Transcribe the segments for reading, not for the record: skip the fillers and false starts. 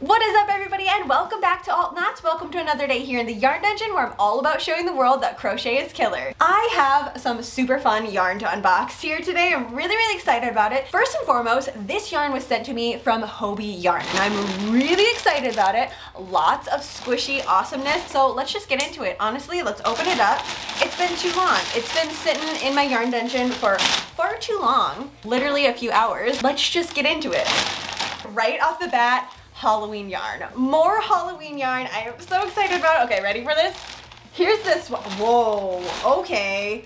What is up, everybody, and welcome back to Altknots. Welcome to another day here in the yarn dungeon where I'm all about showing the world that crochet is killer. I have some super fun yarn to unbox here today. I'm really excited about it. First and foremost, this yarn was sent to me from Hobbii Yarn and I'm really excited about it. Lots of squishy awesomeness, so let's just get into it. Honestly, let's open it up. It's been too long. It's been sitting in my yarn dungeon for far too long, literally a few hours. Let's just get into it. Right off the bat, Halloween yarn. More Halloween yarn. I am so excited about it. Okay, ready for this? Here's this one. Whoa, okay.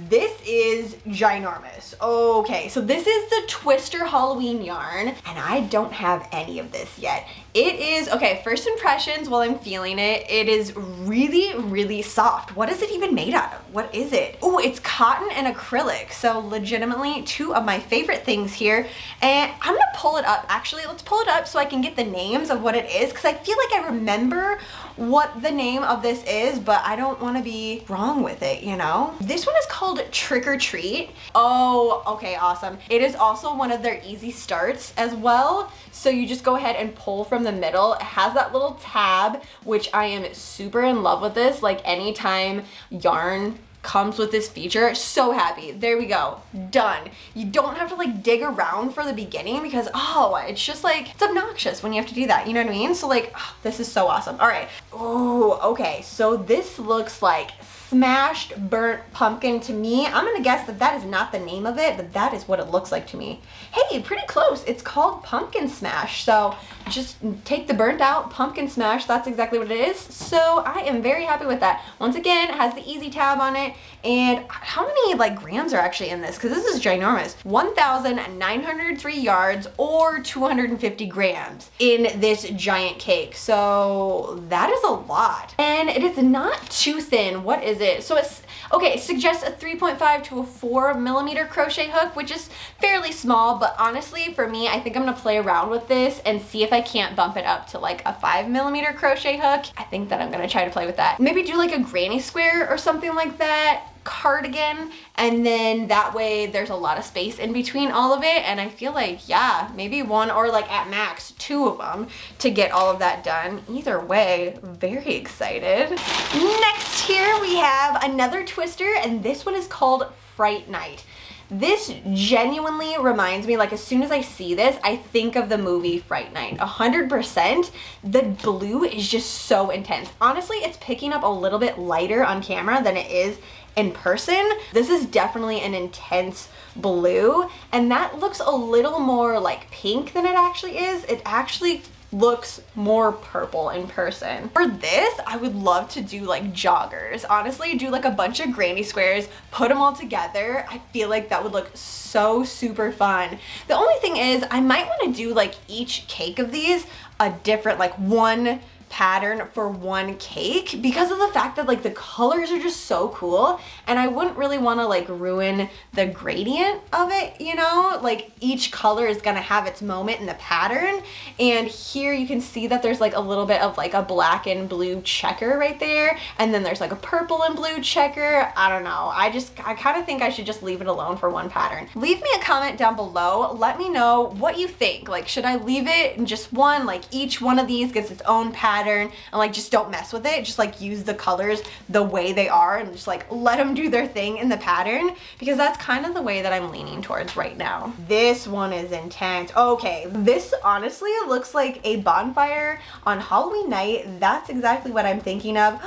This is ginormous. Okay, so this is the Twister Halloween yarn, and I don't have any of this yet. It is, okay, first impressions while I'm feeling it, it is really soft. What is it even made out of? What is it? Oh, it's cotton and acrylic. So legitimately two of my favorite things here. And I'm gonna pull it up. Actually, let's pull it up so I can get the names of what it is, because I feel like I remember what the name of this is, but I don't want to be wrong with it, you know? This one is called Trick or Treat. Oh, okay, awesome. It is also one of their easy starts as well. So you just go ahead and pull from the middle. It has that little tab, which I am super in love with this. Like anytime yarn comes with this feature, so happy. There we go, done. You don't have to like dig around for the beginning because it's just like, it's obnoxious when you have to do that, you know what I mean? So like, this is so awesome. All right, oh, okay, so this looks like smashed burnt pumpkin to me. I'm gonna guess that that is not the name of it, but that is what it looks like to me. Hey, pretty close. It's called pumpkin smash. So just take the burnt out pumpkin smash. That's exactly what it is. So I am very happy with that. Once again, it has the easy tab on it. And how many like grams are actually in this? Because this is ginormous. 1,903 yards or 250 grams in this giant cake. So that is a lot. And it is not too thin. What is it? So it's, okay, it suggests a 3.5 to a 4 millimeter crochet hook, which is fairly small, but honestly for me, I think I'm gonna play around with this and see if I can't bump it up to like a 5 millimeter crochet hook. I think that I'm gonna try to play with that. Maybe do like a granny square or something like that, cardigan, and then that way there's a lot of space in between all of it, and I feel like, yeah, maybe one or like at max 2 of them to get all of that done. Either way, very excited. Next here we have another twister, and this one is called Fright Night. This genuinely reminds me, like as soon as I see this, I think of the movie Fright Night, 100%. The blue is just so intense. Honestly, it's picking up a little bit lighter on camera than it is in person. This is definitely an intense blue, and that looks a little more like pink than it actually is. It actually looks more purple in person. For this, I would love to do like joggers. Honestly, do like a bunch of granny squares, put them all together. I feel like that would look so super fun. The only thing is, I might want to do like each cake of these a different, like one pattern for one cake, because of the fact that like the colors are just so cool, and I wouldn't really want to like ruin the gradient of it, you know? Like each color is gonna have its moment in the pattern, and here you can see that there's like a little bit of like a black and blue checker right there, and then there's like a purple and blue checker. I don't know, I kind of think I should just leave it alone for one pattern. Leave me a comment down below, let me know what you think. Like, should I leave it in just one, like each one of these gets its own pattern, and like just don't mess with it, just like use the colors the way they are and just like let them do their thing in the pattern, because that's kind of the way that I'm leaning towards right now. This one is intense. Okay, this honestly looks like a bonfire on Halloween night. That's exactly what I'm thinking of.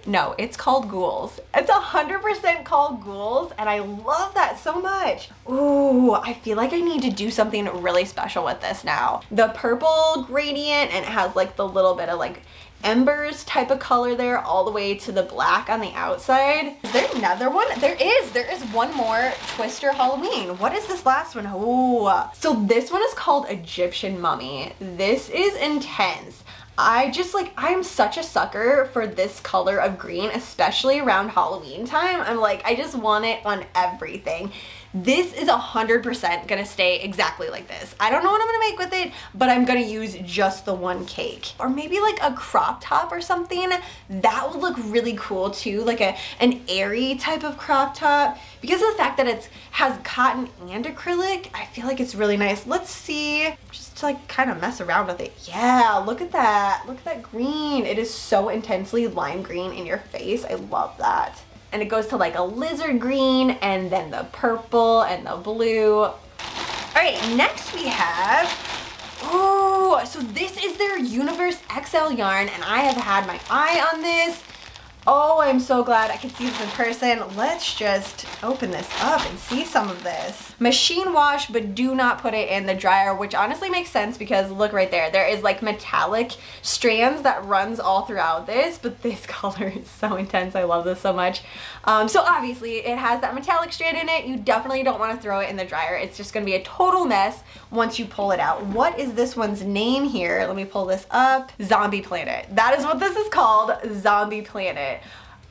No, it's called ghouls. It's 100% called ghouls, and I love that so much. Ooh, I feel like I need to do something really special with this now. The purple gradient, and it has like the little bit of like embers type of color there all the way to the black on the outside. Is there another one? There is one more Twister Halloween. What is this last one? Oh, so this one is called Egyptian Mummy. This is intense. I'm such a sucker for this color of green, especially around Halloween time. I'm like, I just want it on everything. This is 100% gonna stay exactly like this. I don't know what I'm gonna make with it, but I'm gonna use just the one cake. Or maybe like a crop top or something. That would look really cool too, like an airy type of crop top. Because of the fact that it has cotton and acrylic, I feel like it's really nice. Let's see, just to like kind of mess around with it. Yeah, look at that. Look at that green. It is so intensely lime green in your face. I love that. And it goes to like a lizard green and then the purple and the blue. All right, next we have, oh, so this is their Universe XL yarn and I have had my eye on this. Oh, I'm so glad I can see this in person. Let's just open this up and see some of this. Machine wash, but do not put it in the dryer, which honestly makes sense because look right there. There is like metallic strands that runs all throughout this, but this color is so intense. I love this so much. So obviously it has that metallic strand in it. You definitely don't want to throw it in the dryer. It's just going to be a total mess once you pull it out. What is this one's name here? Let me pull this up. Zombie Planet. That is what this is called, Zombie Planet.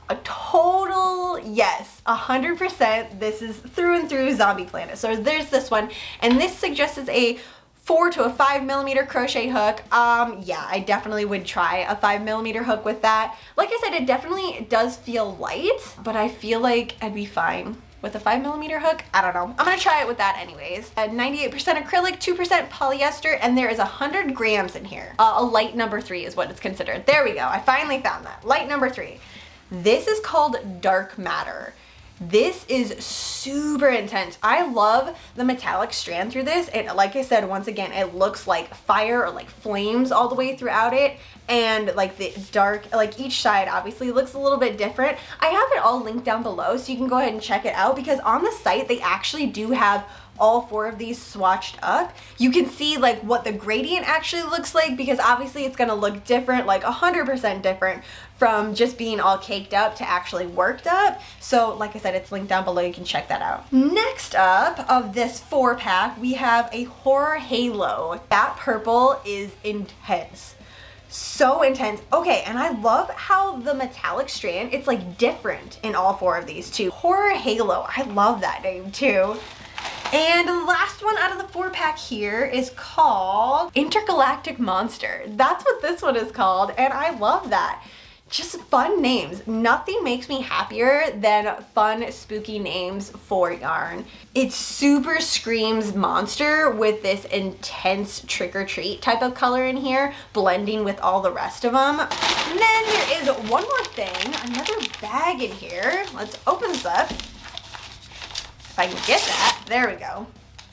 A total yes, 100%. This is through and through Zombie Planet. So there's this one, and this suggests a 4 to a 5mm crochet hook. Yeah, I definitely would try a 5mm hook with that. Like I said, it definitely does feel light, but I feel like I'd be fine with a 5mm hook. I don't know. I'm gonna try it with that anyways. 98% acrylic, 2% polyester, and there is 100 grams in here. A light number 3 is what it's considered. There we go. I finally found that. Light number 3. This is called Dark Matter. This is super intense. I love the metallic strand through this. And like I said, once again, it looks like fire or like flames all the way throughout it. And like the dark, like each side obviously looks a little bit different. I have it all linked down below so you can go ahead and check it out because on the site, they actually do have all 4 of these swatched up. You can see like what the gradient actually looks like because obviously it's gonna look different, like 100% different from just being all caked up to actually worked up. So like I said, it's linked down below, you can check that out. Next up of this 4-pack, we have a Horror Halo. That purple is intense. So intense. Okay, and I love how the metallic strand, it's like different in all 4 of these too. Horror Halo, I love that name too. And the last one out of the 4-pack here is called Intergalactic Monster. That's what this one is called, and I love that. Just fun names. Nothing makes me happier than fun, spooky names for yarn. It super screams monster with this intense trick-or-treat type of color in here, blending with all the rest of them. And then there is one more thing, another bag in here. Let's open this up. If I can get that, there we go.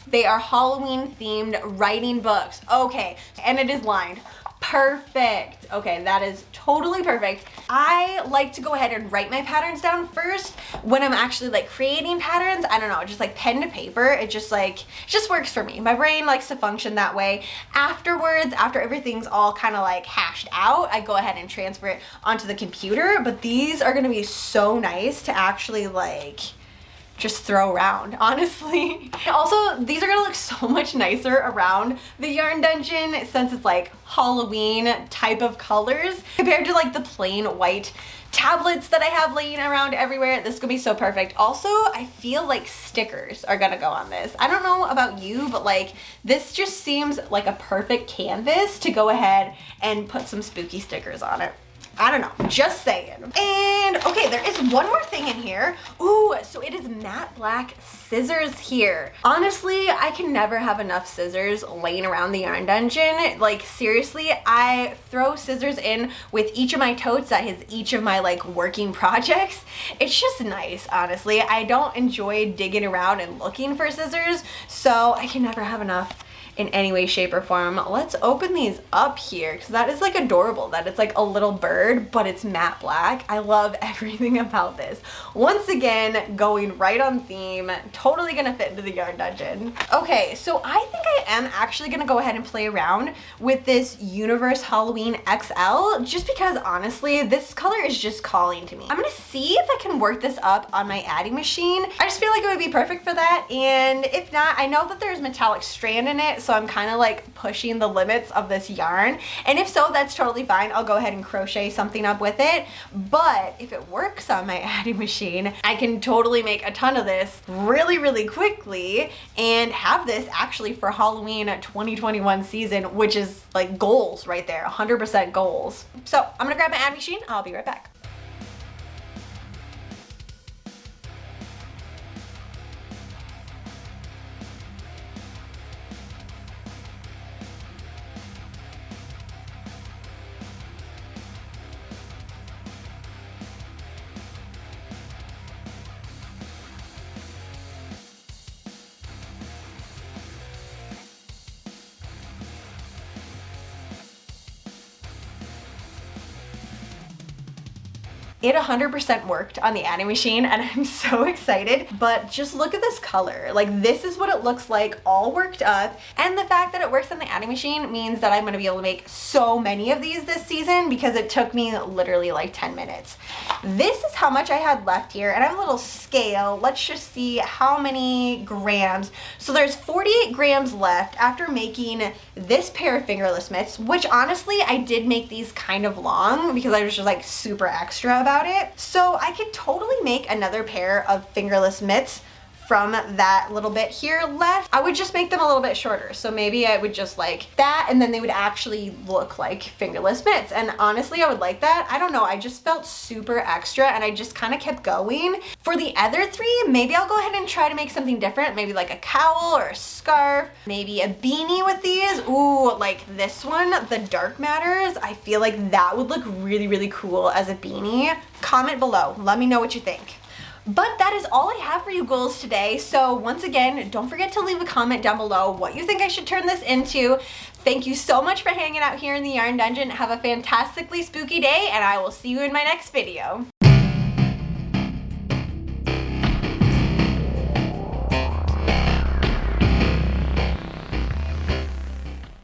They are Halloween themed writing books. Okay, and it is lined. Perfect. Okay, that is totally perfect. I like to go ahead and write my patterns down first when I'm actually like creating patterns. I don't know, just like pen to paper. It just works for me. My brain likes to function that way. Afterwards, after everything's all kind of like hashed out, I go ahead and transfer it onto the computer. But these are gonna be so nice to actually like just throw around, honestly. Also, these are gonna look so much nicer around the yarn dungeon since it's like Halloween type of colors compared to like the plain white tablets that I have laying around everywhere. This is gonna be so perfect. Also, I feel like stickers are gonna go on this. I don't know about you, but like this just seems like a perfect canvas to go ahead and put some spooky stickers on it. I don't know, just saying. And okay, there is one more thing in here. Ooh, so it is matte black scissors here. Honestly, I can never have enough scissors laying around the yarn dungeon. Like seriously, I throw scissors in with each of my totes that is each of my like working projects. It's just nice, honestly. I don't enjoy digging around and looking for scissors, so I can never have enough in any way, shape, or form. Let's open these up here because that is like adorable that it's like a little bird, but it's matte black. I love everything about this. Once again, going right on theme, totally gonna fit into the yarn dungeon. Okay, so I think I am actually gonna go ahead and play around with this Universe Halloween XL just because honestly, this color is just calling to me. I'm gonna see if I can work this up on my adding machine. I just feel like it would be perfect for that, and if not, I know that there's metallic strand in it, so I'm kind of like pushing the limits of this yarn. And if so, that's totally fine. I'll go ahead and crochet something up with it. But if it works on my adding machine, I can totally make a ton of this really, really quickly and have this actually for Halloween 2021 season, which is like goals right there, 100% goals. So I'm gonna grab my adding machine. I'll be right back. It 100% worked on the adding machine and I'm so excited, but just look at this color. Like this is what it looks like all worked up, and the fact that it works on the adding machine means that I'm gonna be able to make so many of these this season because it took me literally like 10 minutes. This is how much I had left here, and I have a little scale. Let's just see how many grams. So there's 48 grams left after making this pair of fingerless mitts, which honestly I did make these kind of long because I was just like super extra about it. So I could totally make another pair of fingerless mitts from that little bit here left. I would just make them a little bit shorter. So maybe I would just like that, and then they would actually look like fingerless mitts. And honestly, I would like that. I don't know, I just felt super extra and I just kind of kept going. For the other three, maybe I'll go ahead and try to make something different. Maybe like a cowl or a scarf, maybe a beanie with these. Ooh, like this one, the dark matters. I feel like that would look really, really cool as a beanie. Comment below, let me know what you think. But that is all I have for you ghouls today. So once again, don't forget to leave a comment down below what you think I should turn this into. Thank you so much for hanging out here in the Yarn Dungeon. Have a fantastically spooky day, and I will see you in my next video.